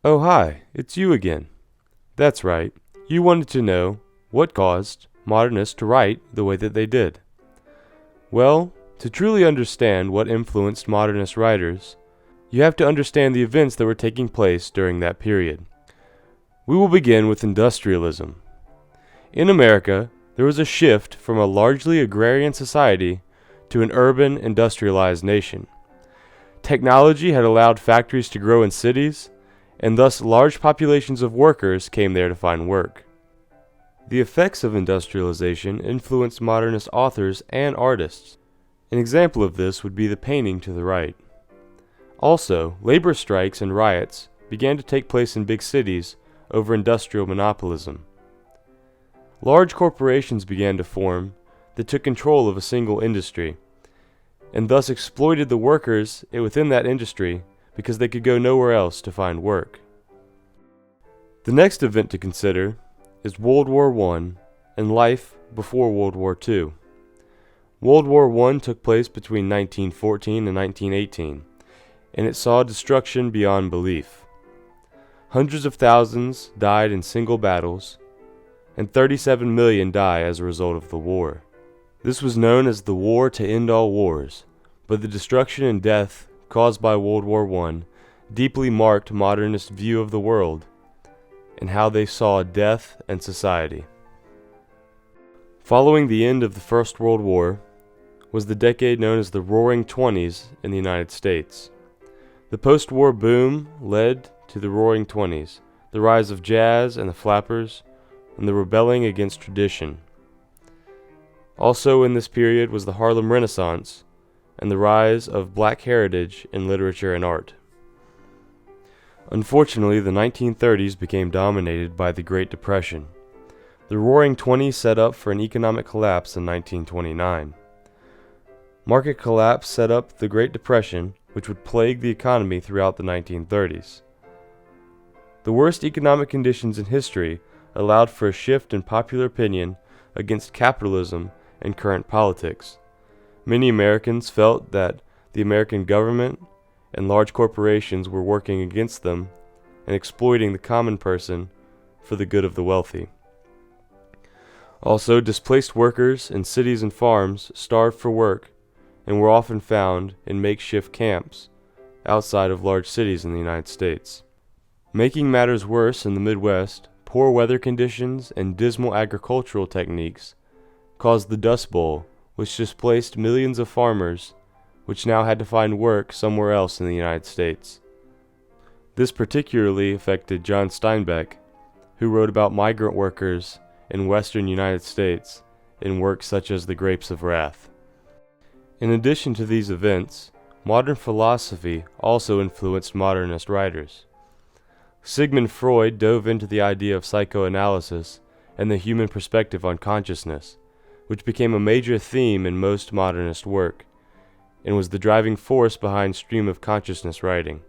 Oh hi, it's you again. That's right, you wanted to know what caused modernists to write the way that they did. Well, to truly understand what influenced modernist writers, you have to understand the events that were taking place during that period. We will begin with industrialism. In America, there was a shift from a largely agrarian society to an urban, industrialized nation. Technology had allowed factories to grow in cities, and thus large populations of workers came there to find work. The effects of industrialization influenced modernist authors and artists. An example of this would be the painting to the right. Also, labor strikes and riots began to take place in big cities over industrial monopolism. Large corporations began to form that took control of a single industry, and thus exploited the workers within that industry because they could go nowhere else to find work. The next event to consider is World War I and life before World War II. World War I took place between 1914 and 1918, and it saw destruction beyond belief. Hundreds of thousands died in single battles, and 37 million died as a result of the war. This was known as the War to End All Wars, but the destruction and death caused by World War I deeply marked modernist view of the world and how they saw death and society. Following the end of the First World War was the decade known as the Roaring Twenties in the United States. The post-war boom led to the Roaring Twenties, the rise of jazz and the flappers, and the rebelling against tradition. Also in this period was the Harlem Renaissance and the rise of black heritage in literature and art. Unfortunately, the 1930s became dominated by the Great Depression. The Roaring Twenties set up for an economic collapse in 1929. Market collapse set up the Great Depression, which would plague the economy throughout the 1930s. The worst economic conditions in history allowed for a shift in popular opinion against capitalism and current politics. Many Americans felt that the American government and large corporations were working against them and exploiting the common person for the good of the wealthy. Also, displaced workers in cities and farms starved for work and were often found in makeshift camps outside of large cities in the United States. Making matters worse in the Midwest, poor weather conditions and dismal agricultural techniques caused the Dust Bowl, which displaced millions of farmers, which now had to find work somewhere else in the United States. This particularly affected John Steinbeck, who wrote about migrant workers in western United States in works such as The Grapes of Wrath. In addition to these events, modern philosophy also influenced modernist writers. Sigmund Freud dove into the idea of psychoanalysis and the human perspective on consciousness, which became a major theme in most modernist work, and was the driving force behind stream of consciousness writing.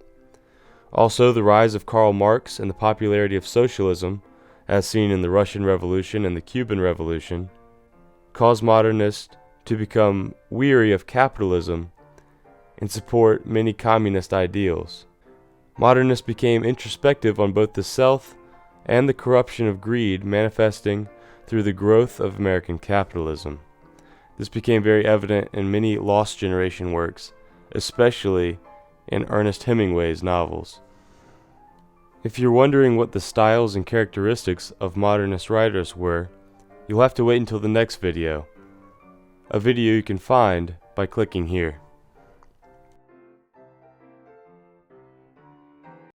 Also, the rise of Karl Marx and the popularity of socialism, as seen in the Russian Revolution and the Cuban Revolution, caused modernists to become weary of capitalism and support many communist ideals. Modernists became introspective on both the self and the corruption of greed manifesting through the growth of American capitalism. This became very evident in many Lost Generation works, especially in Ernest Hemingway's novels. If you're wondering what the styles and characteristics of modernist writers were, you'll have to wait until the next video, a video you can find by clicking here.